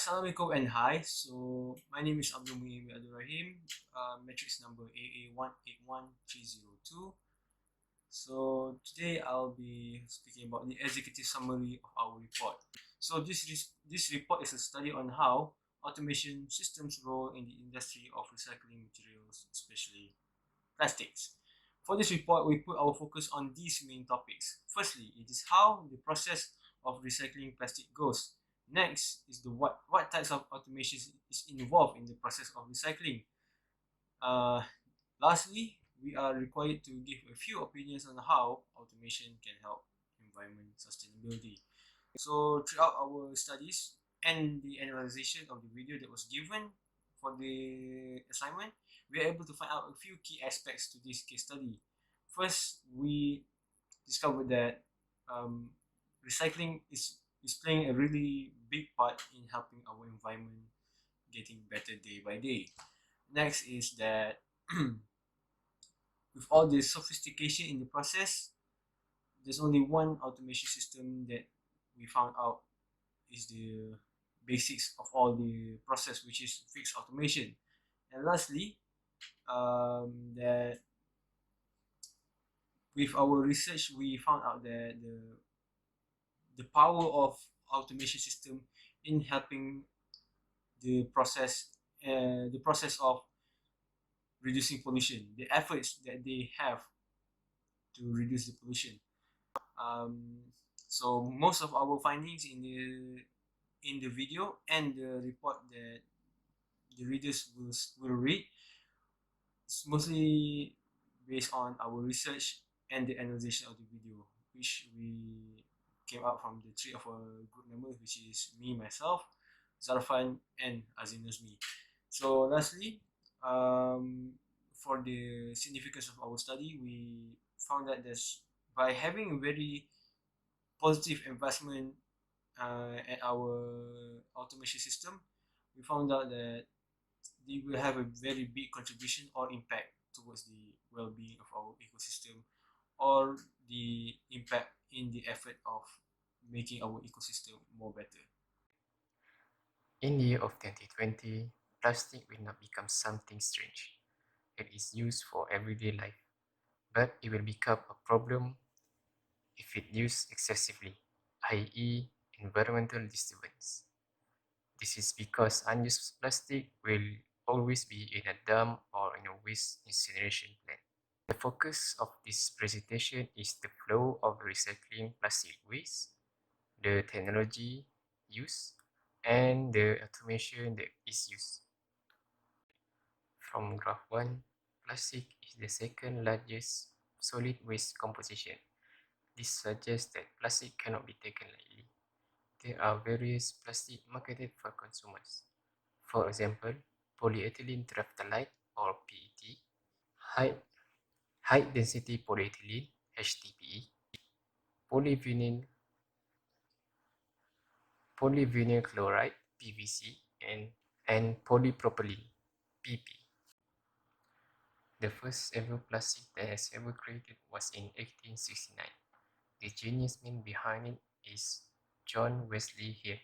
Assalamualaikum and hi. So my name is Abdul Muhim Abdul Rahim, matrix number AA181302. So today I'll be speaking about the executive summary of our report. So this report is a study on how automation systems role in the industry of recycling materials, especially plastics. For this report, we put our focus on these main topics. Firstly, it is how the process of recycling plastic goes. Next is the what types of automation is involved in the process of recycling. Uh, Lastly, we are required to give a few opinions on how automation can help environment sustainability. So throughout our studies and the analyzation of the video that was given for the assignment, we are able to find out a few key aspects to this case study. First, we discovered that um, recycling is playing a really big part in helping our environment getting better day by day. Next is that with all the sophistication in the process, there's only one automation system that we found out is the basics of all the process, which is fixed automation. And lastly, that with our research, we found out that the power of automation system in helping the process of reducing pollution, the efforts that they have to reduce the pollution. Um, so most of our findings in the video and the report that the readers will read is mostly based on our research and the analysis of the video, which we came out from the three of our group members, which is me, myself, Zarfan, and Azim Nazmi. So lastly, for the significance of our study, we found that there's by having a very positive investment at our automation system, we found out that they will have a very big contribution or impact towards the well-being of our ecosystem or the impact in the effort of making our ecosystem more better. In the year of 2020, plastic will not become something strange. It is used for everyday life, but it will become a problem if it used excessively, i.e., environmental disturbance. This is because unused plastic will always be in a dump or in a waste incineration plant. The focus of this presentation is the flow of recycling plastic waste, the technology used, and the automation that is used. From graph 1, plastic is the second largest solid waste composition. This suggests that plastic cannot be taken lightly. There are various plastics marketed for consumers. For example, polyethylene terephthalate or PET, high, high density polyethylene HDPE, polyvinyl, polyvinyl chloride PVC, and polypropylene PP. The first ever plastic that has ever created was in 1869. The genius man behind it is John Wesley Hill.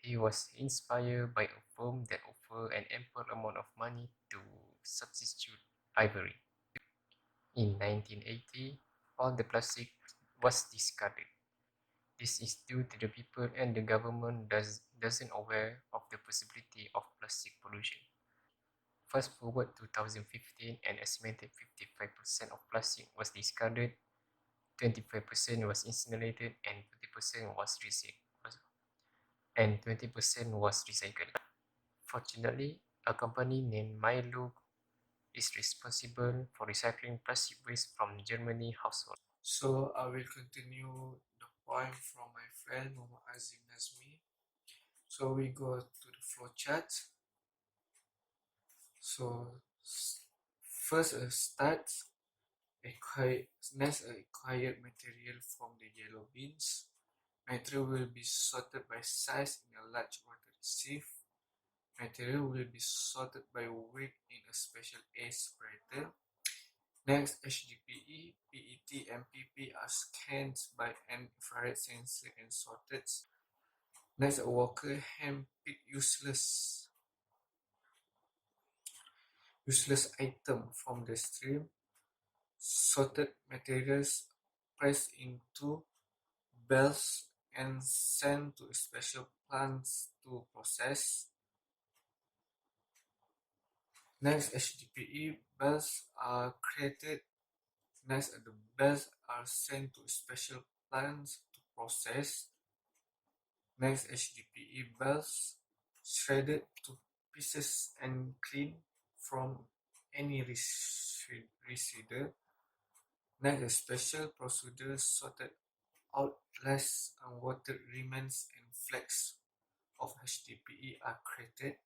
He was inspired by a firm that offered an ample amount of money to substitute ivory. In 1980, all the plastic was discarded. This is due to the people and the government doesn't aware of the possibility of plastic pollution. Fast forward to 2015, an estimated 55% of plastic was discarded, 25% was incinerated, and 20% was recycled. Fortunately, a company named Milo is responsible for recycling plastic waste from Germany households. So I will continue the point from my friend Muhammad Azim Nazmi. So we go to the flow chart. So first start acquire next acquired material from the yellow bins. Material will be sorted by size in a large water sieve. Material will be sorted by weight in a special A separator. Next, HDPE, PET, and PP are scanned by an infrared sensor and sorted. Next, a worker handpick useless item from the stream. Sorted materials pressed into bales and sent to special plants to process. Next, HDPE bales are created. Next, the bales are sent to special plants to process. Next, HDPE bales shredded to pieces and cleaned from any residue. Next, a special procedure sorted out less unwanted remnants and flakes of HDPE are created.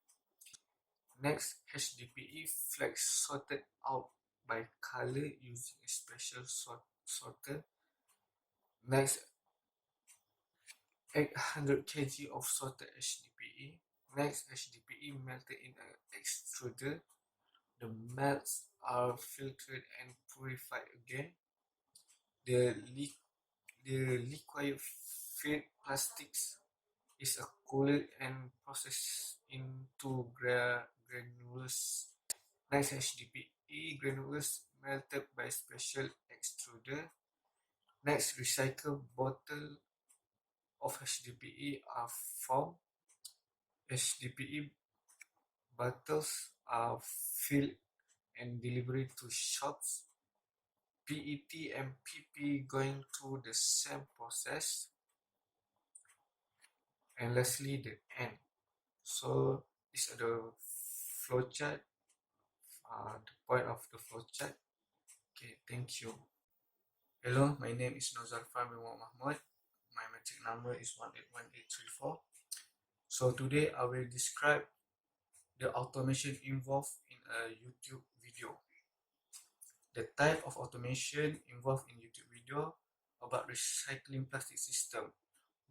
Next, HDPE flakes sorted out by color using a special sorter. Next, 800 kg of sorted HDPE. Next, HDPE melted in an extruder. The melts are filtered and purified again. The liquid feed plastics is cooled and processed into granules. Next, HDPE granules melted by special extruder. Next, recycled bottle of HDPE are formed. HDPE bottles are filled and delivered to shops. PET and PP going through the same process. And lastly, the end. So these are the flowchart, the point of the flowchart. Okay, thank you. Hello, my name is Nozarfan bin Mahmud. My metric number is 181834. So today I will describe the automation involved in a YouTube video. The type of automation involved in YouTube video about recycling plastic system.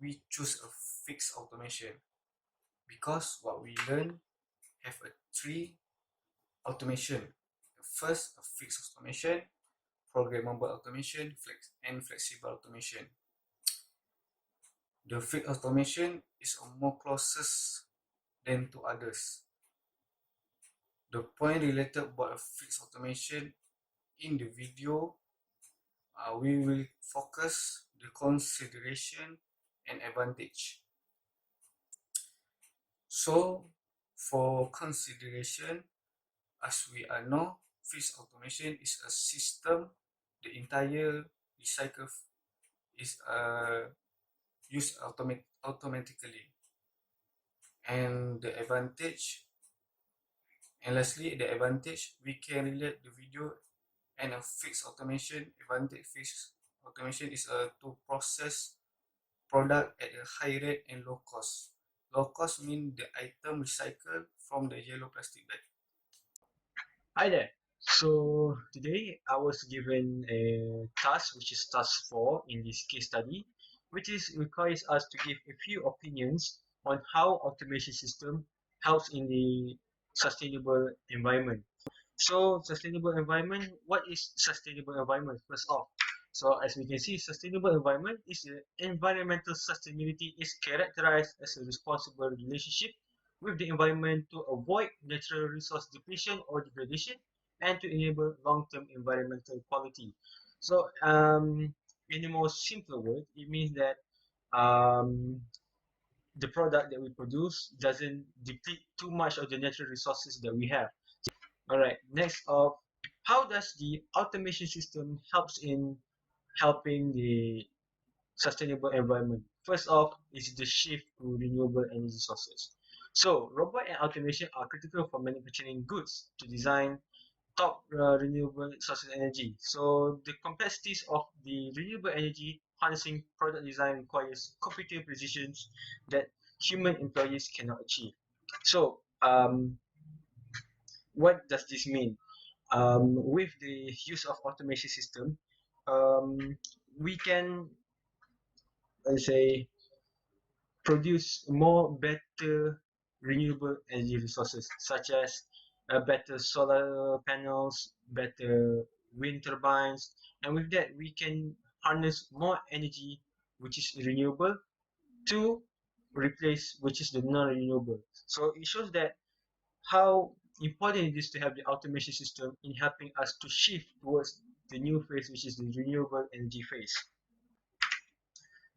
We choose a fixed automation because what we learn have a three automation. First, a fixed automation, programmable automation, and flexible automation. The fixed automation is more closest than to others. The point related about a fixed automation in the video, we will focus the consideration and advantage. So, for consideration, as we all know, fixed automation is a system. The entire recycle is used automatically. And the advantage, and lastly, the advantage, we can relate the video and a fixed automation. Advantage fixed automation is to process product at a high rate and low cost. Low cost means the item recycled from the yellow plastic bag. Hi there. So today I was given a task, which is task 4 in this case study, which requires us to give a few opinions on how automation system helps in the sustainable environment. So sustainable environment, what is sustainable environment first off? So as we can see, sustainable environment is environmental sustainability is characterized as a responsible relationship with the environment to avoid natural resource depletion or degradation and to enable long-term environmental quality. So in a more simpler word, it means that um, the product that we produce doesn't deplete too much of the natural resources that we have. All right. Next up, how does the automation system helps in helping the sustainable environment? First off, is the shift to renewable energy sources. So, robot and automation are critical for manufacturing goods to design top renewable sources of energy. So, the complexities of the renewable energy harnessing product design requires computer precisions that human employees cannot achieve. So, what does this mean? With the use of automation system, we can, let's say, produce more better renewable energy resources, such as better solar panels, better wind turbines, and with that, we can harness more energy, which is renewable, to replace, which is the non-renewable. So it shows that how important it is to have the automation system in helping us to shift towards the new phase, which is the renewable energy phase.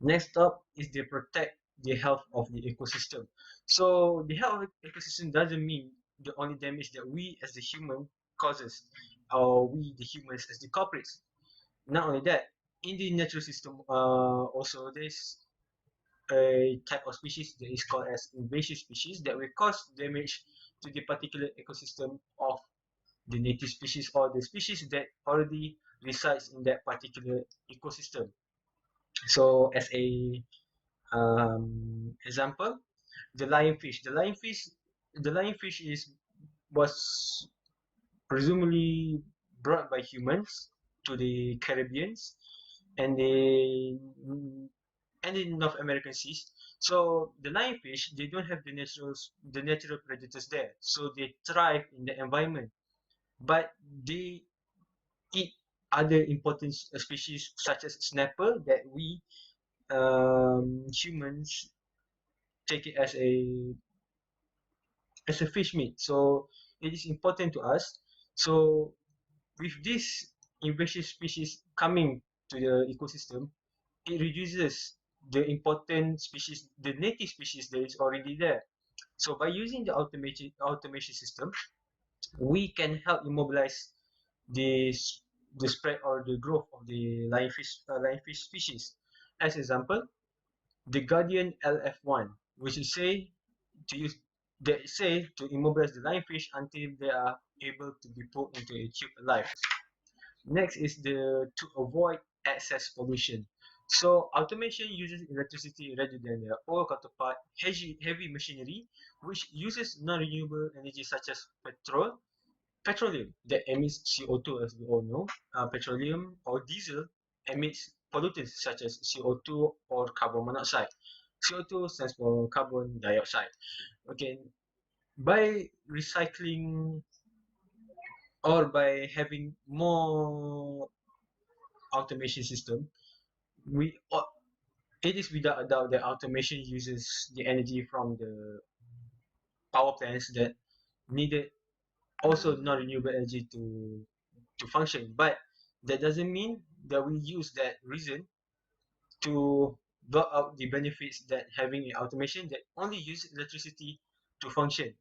Next up is they protect the health of the ecosystem. So the health of the ecosystem doesn't mean the only damage that we as the human causes, or we the humans as the culprits. Not only that, in the natural system, also there's a type of species that is called as invasive species that will cause damage to the particular ecosystem of the native species or the species that already resides in that particular ecosystem. So as a example, the lionfish. The lionfish is was presumably brought by humans to the Caribbeans and in North American seas. So the lionfish, they don't have the natural predators there, so they thrive in the environment. But they eat other important species such as snapper that we humans take it as a fish meat. So it is important to us. So with this invasive species coming to the ecosystem, it reduces the important species, the native species that is already there. So by using the automation system, we can help immobilize the the spread or the growth of the lionfish species. As example, the Guardian LF1, which is say to use that say to immobilize the lionfish until they are able to be put into a tube alive. Next is the to avoid excess pollution. So automation uses electricity rather than the oil counterpart heavy machinery, which uses non-renewable energy such as petroleum that emits CO2, as we all know. Petroleum or diesel emits pollutants such as CO2 or carbon monoxide. CO2 stands for carbon dioxide. Okay, by recycling or by having more automation system, it is without a doubt that automation uses the energy from the power plants that needed also non-renewable energy to function. But that doesn't mean that we use that reason to block out the benefits that having an automation that only uses electricity to function.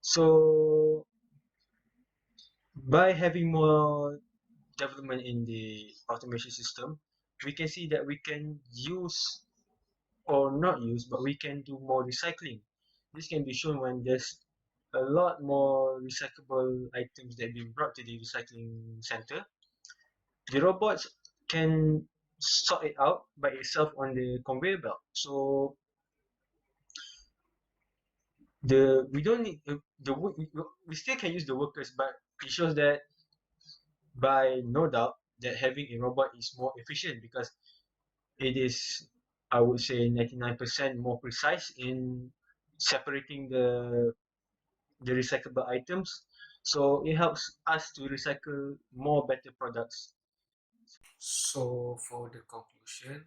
So by having more development in the automation system, we can see that we can use or not use, but we can do more recycling. This can be shown when there's a lot more recyclable items that have been brought to the recycling center. The robots can sort it out by itself on the conveyor belt. So we don't need we still can use the workers, but it shows that by no doubt that having a robot is more efficient because it is, I would say, 99% more precise in separating the recyclable items. So it helps us to recycle more better products. So for the conclusion,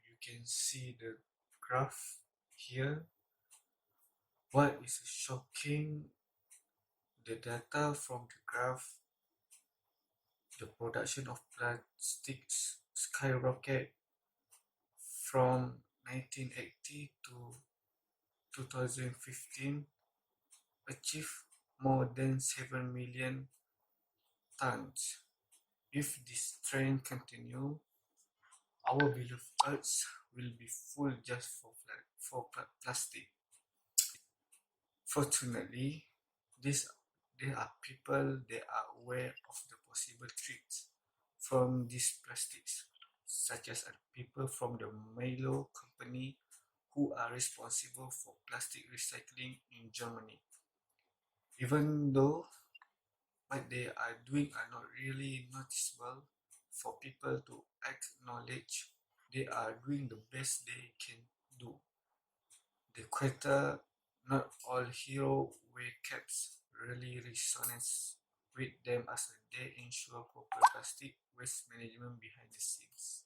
you can see the graph here. What is shocking, the data from the graph, the production of plastics skyrocket from 1980 to 2015, achieved more than 7 million tons. If this trend continues, our beloved Earth will be full just for plastic. Fortunately, these there are people that are aware of the possible threats from these plastics, such as people from the Milo company who are responsible for plastic recycling in Germany. Even though what they are doing are not really noticeable for people to acknowledge, they are doing the best they can do. The quote, "Not all hero wear caps," really resonates with them as they ensure proper plastic waste management behind the scenes.